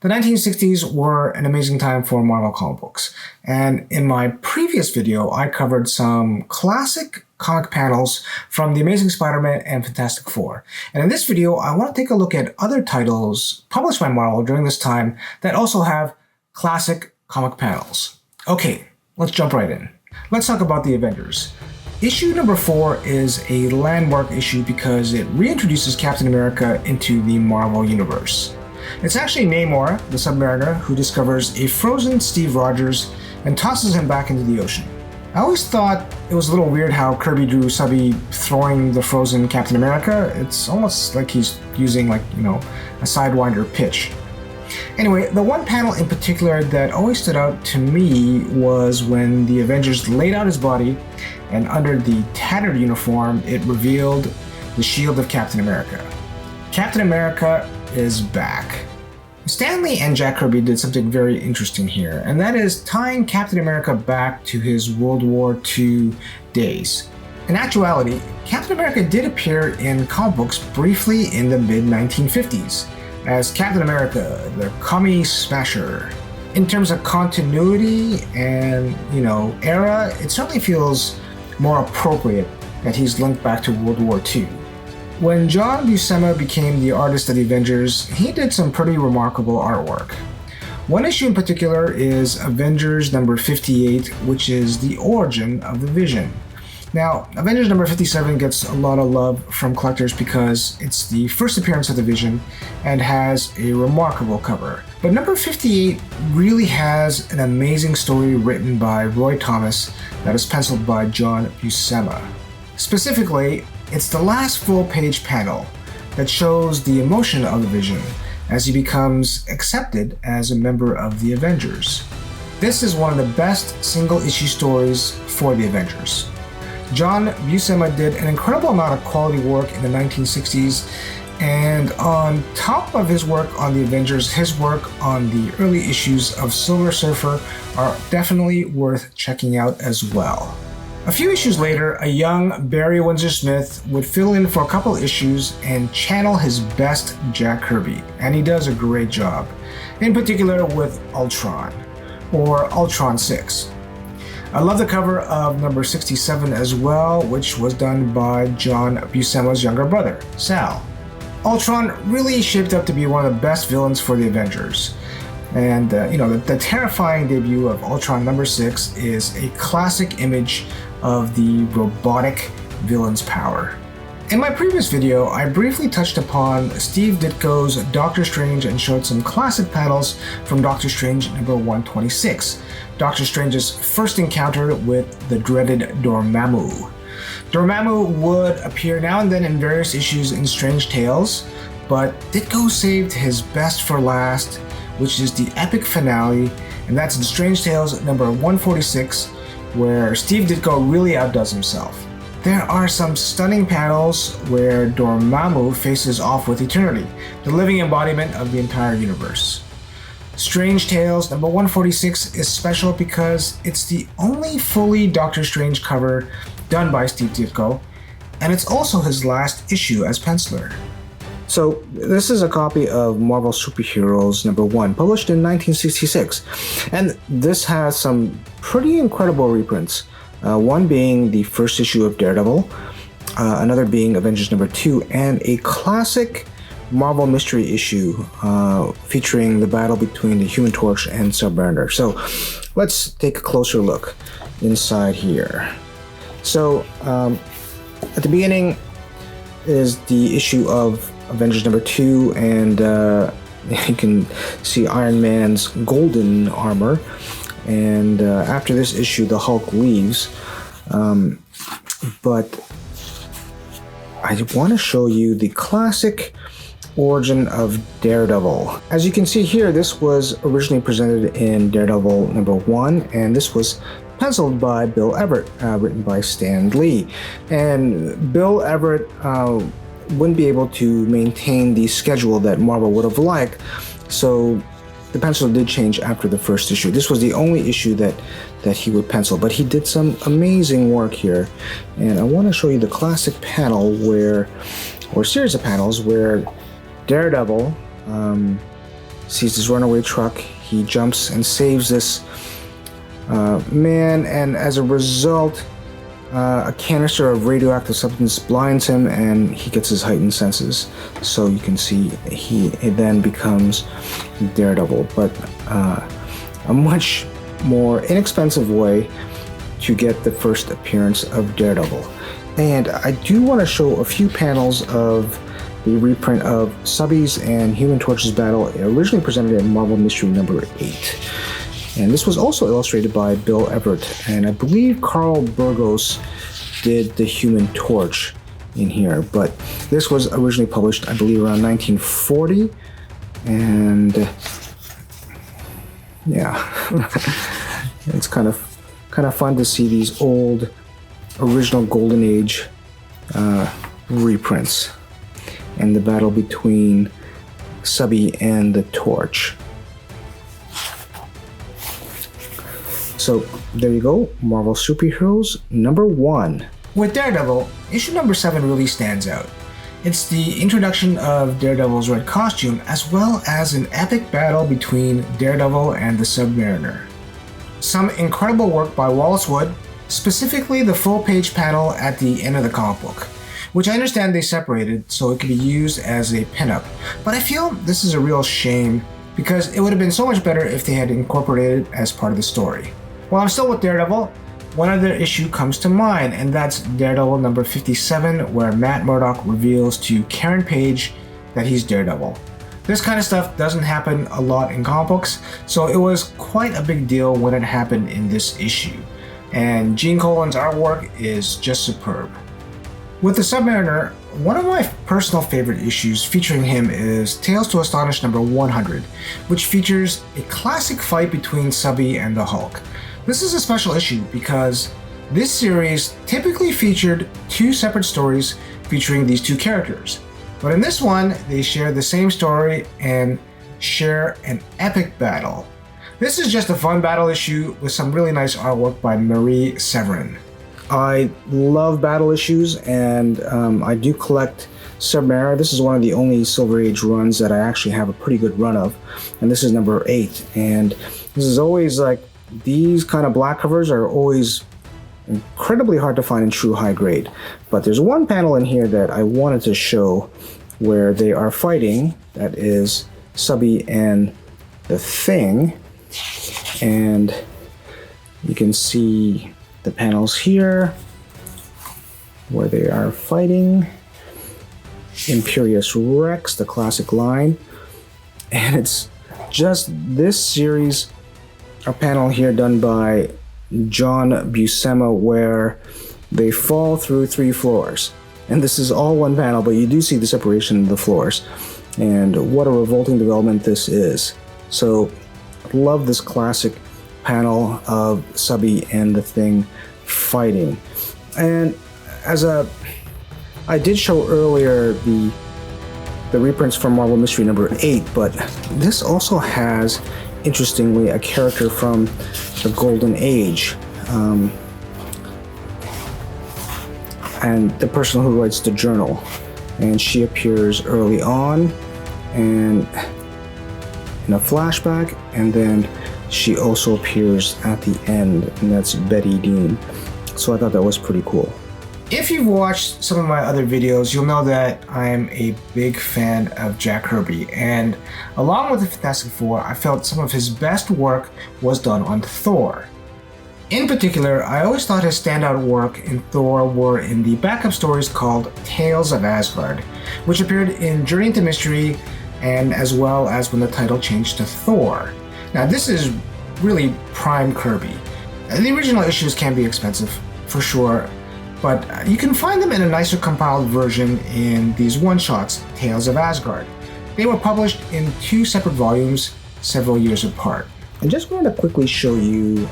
The 1960s were an amazing time for Marvel comic books, and in my previous video I covered some classic comic panels from The Amazing Spider-Man and Fantastic Four. And in this video I want to take a look at other titles published by Marvel during this time that also have classic comic panels. Okay, let's jump right in. Let's talk about the Avengers. Issue number 4 is a landmark issue because it reintroduces Captain America into the Marvel Universe. It's actually Namor, the Submariner, who discovers a frozen Steve Rogers and tosses him back into the ocean. I always thought it was a little weird how Kirby drew Subby throwing the frozen Captain America. It's almost like he's using a Sidewinder pitch. Anyway, the one panel in particular that always stood out to me was when the Avengers laid out his body and under the tattered uniform it revealed the shield of Captain America. Captain America is back. Stan Lee and Jack Kirby did something very interesting here, and that is tying Captain America back to his World War II days. In actuality, Captain America did appear in comic books briefly in the mid-1950s as Captain America, the Commie Smasher. In terms of continuity and, era, it certainly feels more appropriate that he's linked back to World War II. When John Buscema became the artist of the Avengers, he did some pretty remarkable artwork. One issue in particular is Avengers number 58, which is the origin of the Vision. Now, Avengers number 57 gets a lot of love from collectors because it's the first appearance of the Vision and has a remarkable cover. But number 58 really has an amazing story written by Roy Thomas that is penciled by John Buscema. Specifically, it's the last full-page panel that shows the emotion of the Vision as he becomes accepted as a member of the Avengers. This is one of the best single-issue stories for the Avengers. John Buscema did an incredible amount of quality work in the 1960s, and on top of his work on the Avengers, his work on the early issues of Silver Surfer are definitely worth checking out as well. A few issues later, a young Barry Windsor Smith would fill in for a couple issues and channel his best Jack Kirby, and he does a great job, in particular with Ultron, or Ultron 6. I love the cover of number 67 as well, which was done by John Buscema's younger brother, Sal. Ultron really shaped up to be one of the best villains for the Avengers. And, the terrifying debut of Ultron number 6 is a classic image of the robotic villain's power. In my previous video, I briefly touched upon Steve Ditko's Doctor Strange and showed some classic panels from Doctor Strange number 126, Doctor Strange's first encounter with the dreaded Dormammu. Dormammu would appear now and then in various issues in Strange Tales, but Ditko saved his best for last, which is the epic finale, and that's in Strange Tales number 146, where Steve Ditko really outdoes himself. There are some stunning panels where Dormammu faces off with Eternity, the living embodiment of the entire universe. Strange Tales number 146 is special because it's the only fully Doctor Strange cover done by Steve Ditko, and it's also his last issue as penciler. So this is a copy of Marvel Superheroes number 1, published in 1966, and this has some pretty incredible reprints, one being the first issue of Daredevil, another being Avengers number 2, and a classic Marvel mystery issue featuring the battle between the Human Torch and Submariner. So let's take a closer look inside here. So at the beginning is the issue of Avengers number 2, and you can see Iron Man's golden armor, and after this issue the Hulk leaves, but I want to show you the classic origin of Daredevil. As you can see here, this was originally presented in Daredevil number 1, and this was penciled by Bill Everett, written by Stan Lee. And Bill Everett wouldn't be able to maintain the schedule that Marvel would have liked, so the pencil did change after the first issue. This was the only issue that he would pencil, but he did some amazing work here. And I want to show you the classic panel or series of panels where Daredevil sees this runaway truck. He jumps and saves this man, and as a result, a canister of radioactive substance blinds him and he gets his heightened senses. So you can see he then becomes Daredevil, but a much more inexpensive way to get the first appearance of Daredevil. And I do want to show a few panels of the reprint of Subby's and Human Torch's battle, originally presented in Marvel Mystery number 8. And this was also illustrated by Bill Everett, and I believe Carl Burgos did the Human Torch in here, but this was originally published, I believe, around 1940, and yeah, it's kind of fun to see these old original Golden Age reprints and the battle between Subby and the Torch. So there you go, Marvel Superheroes number 1. With Daredevil, issue number 7 really stands out. It's the introduction of Daredevil's red costume, as well as an epic battle between Daredevil and the Submariner. Some incredible work by Wallace Wood, specifically the full-page panel at the end of the comic book, which I understand they separated so it could be used as a pinup, but I feel this is a real shame because it would have been so much better if they had incorporated it as part of the story. While I'm still with Daredevil, one other issue comes to mind, and that's Daredevil number 57, where Matt Murdock reveals to Karen Page that he's Daredevil. This kind of stuff doesn't happen a lot in comic books, so it was quite a big deal when it happened in this issue. And Gene Colan's artwork is just superb. With the Submariner, one of my personal favorite issues featuring him is Tales to Astonish number 100, which features a classic fight between Subby and the Hulk. This is a special issue because this series typically featured 2 separate stories featuring these 2 characters. But in this one, they share the same story and share an epic battle. This is just a fun battle issue with some really nice artwork by Marie Severin. I love battle issues, and I do collect Submariner. This is one of the only Silver Age runs that I actually have a pretty good run of, and this is number 8. And this is always like, these kind of black covers are always incredibly hard to find in true high grade. But there's one panel in here that I wanted to show where they are fighting, that is Subby and the Thing, and you can see the panels here where they are fighting. Imperious Rex, the classic line, and it's just this series, a panel here done by John Buscema where they fall through 3 floors, and this is all one panel, but you do see the separation of the floors, and what a revolting development this is. So I love this classic panel of Subby and the Thing fighting. And I did show earlier the reprints from Marvel Mystery number 8, but this also has, interestingly, a character from the Golden Age, and the person who writes the journal, and she appears early on and in a flashback, and then she also appears at the end, and that's Betty Dean. So I thought that was pretty cool. If you've watched some of my other videos, you'll know that I am a big fan of Jack Kirby, and along with the Fantastic Four, I felt some of his best work was done on Thor. In particular, I always thought his standout work in Thor were in the backup stories called Tales of Asgard, which appeared in Journey into Mystery, and as well as when the title changed to Thor. Now this is really prime Kirby. The original issues can be expensive, for sure, but you can find them in a nicer compiled version in these one-shots, Tales of Asgard. They were published in 2 separate volumes, several years apart. I just wanted to quickly show you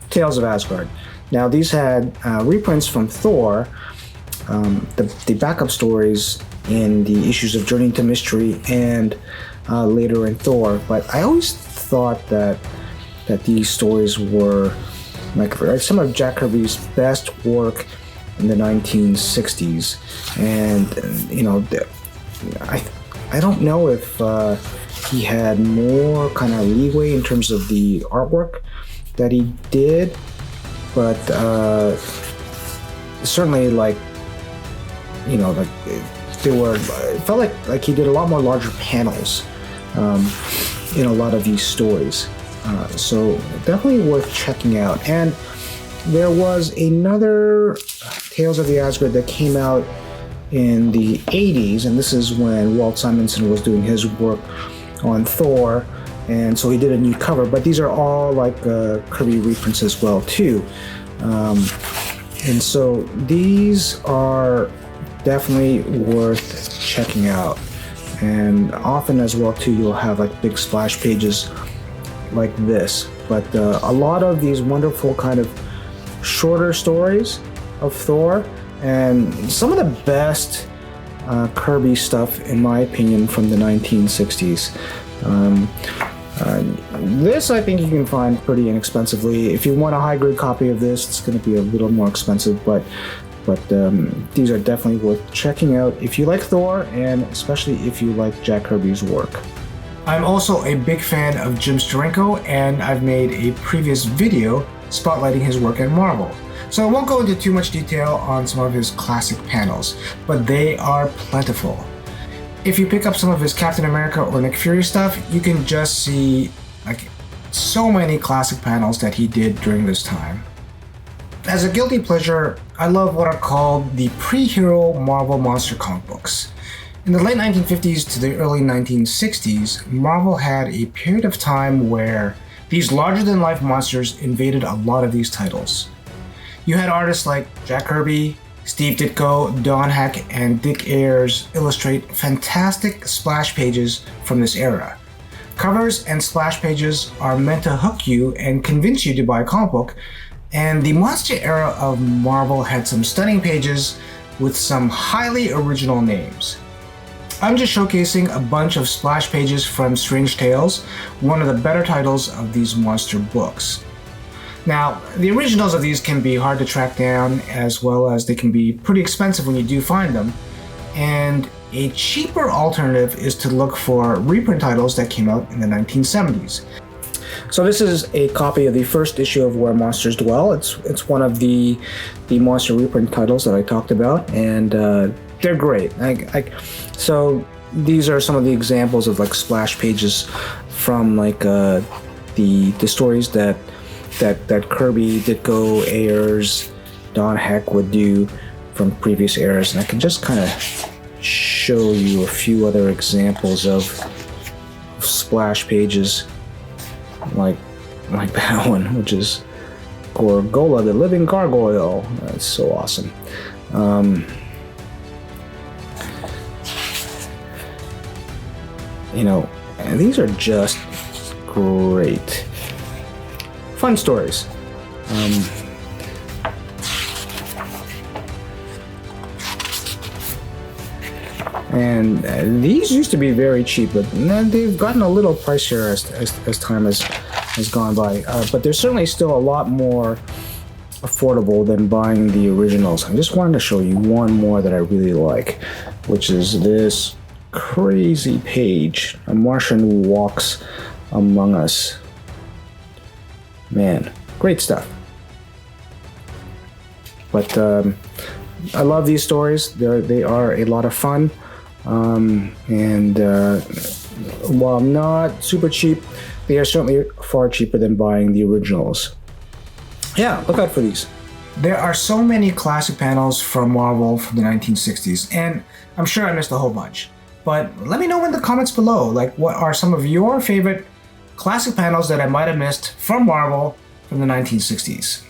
Tales of Asgard. Now these had reprints from Thor, the backup stories in the issues of Journey into Mystery and later in Thor, but I always thought that these stories were like some of Jack Kirby's best work in the 1960s, and you know, I don't know if he had more kind of leeway in terms of the artwork that he did, but certainly, like, you know, like there were, it felt like he did a lot more larger panels in a lot of these stories. So definitely worth checking out. And there was another Tales of the Asgard that came out in the 80s, and this is when Walt Simonson was doing his work on Thor, and so he did a new cover. But these are all like Kirby reprints as well too, and so these are definitely worth checking out. And often as well too, you'll have like big splash pages like this. But a lot of these wonderful kind of shorter stories of Thor, and some of the best Kirby stuff, in my opinion, from the 1960s. This I think you can find pretty inexpensively. If you want a high-grade copy of this, it's going to be a little more expensive, but these are definitely worth checking out if you like Thor, and especially if you like Jack Kirby's work. I'm also a big fan of Jim Steranko, and I've made a previous video spotlighting his work at Marvel. So I won't go into too much detail on some of his classic panels, but they are plentiful. If you pick up some of his Captain America or Nick Fury stuff, you can just see like so many classic panels that he did during this time. As a guilty pleasure, I love what are called the pre-hero Marvel monster comic books. In the late 1950s to the early 1960s, Marvel had a period of time where these larger-than-life monsters invaded a lot of these titles. You had artists like Jack Kirby, Steve Ditko, Don Heck, and Dick Ayers illustrate fantastic splash pages from this era. Covers and splash pages are meant to hook you and convince you to buy a comic book, and the monster era of Marvel had some stunning pages with some highly original names. I'm just showcasing a bunch of splash pages from Strange Tales, one of the better titles of these monster books. Now, the originals of these can be hard to track down, as well as they can be pretty expensive when you do find them, and a cheaper alternative is to look for reprint titles that came out in the 1970s. So this is a copy of the first issue of Where Monsters Dwell. It's one of the monster reprint titles that I talked about, and they're great. So these are some of the examples of like splash pages from like the stories that Kirby, Ditko, Ayers, Don Heck would do from previous eras, and I can just kind of show you a few other examples of splash pages like that one, which is Gorgola, the living gargoyle. That's so awesome. You know, and these are just great. Fun stories. And these used to be very cheap, but they've gotten a little pricier as time has gone by. But they're certainly still a lot more affordable than buying the originals. I just wanted to show you one more that I really like, which is this crazy page. A Martian walks among us. Man, great stuff. But I love these stories. They are a lot of fun. And while not super cheap, they are certainly far cheaper than buying the originals. Yeah, look out for these. There are so many classic panels from Marvel from the 1960s, and I'm sure I missed a whole bunch. But let me know in the comments below, like, what are some of your favorite classic panels that I might have missed from Marvel from the 1960s.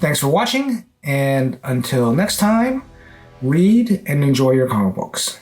Thanks for watching, and until next time, read and enjoy your comic books.